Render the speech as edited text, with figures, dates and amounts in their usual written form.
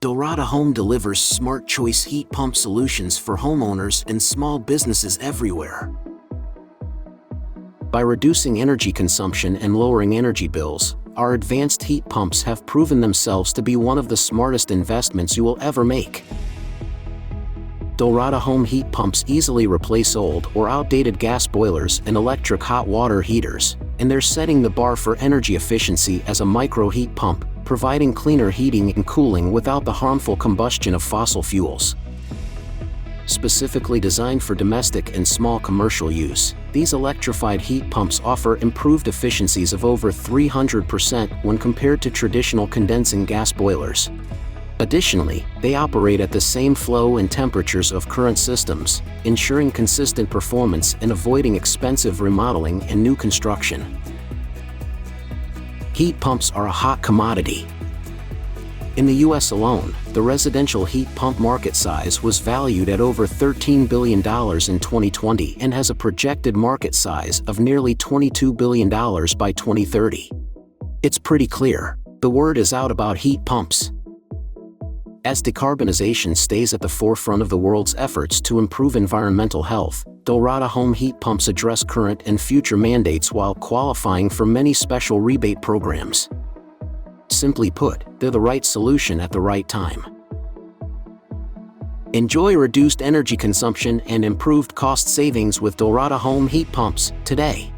Dalrada Home delivers smart choice heat pump solutions for homeowners and small businesses everywhere. By reducing energy consumption and lowering energy bills, our advanced heat pumps have proven themselves to be one of the smartest investments you will ever make. Dalrada Home heat pumps easily replace old or outdated gas boilers and electric hot water heaters, and they're setting the bar for energy efficiency as a micro heat pump, providing cleaner heating and cooling without the harmful combustion of fossil fuels. Specifically designed for domestic and small commercial use, these electrified heat pumps offer improved efficiencies of over 300% when compared to traditional condensing gas boilers. Additionally, they operate at the same flow and temperatures of current systems, ensuring consistent performance and avoiding expensive remodeling and new construction. Heat pumps are a hot commodity. In the US alone, the residential heat pump market size was valued at over $13 billion in 2020 and has a projected market size of nearly $22 billion by 2030. It's pretty clear, the word is out about heat pumps. As decarbonization stays at the forefront of the world's efforts to improve environmental health, Dalrada Home heat pumps address current and future mandates while qualifying for many special rebate programs. Simply put, they're the right solution at the right time. Enjoy reduced energy consumption and improved cost savings with Dalrada Home heat pumps today.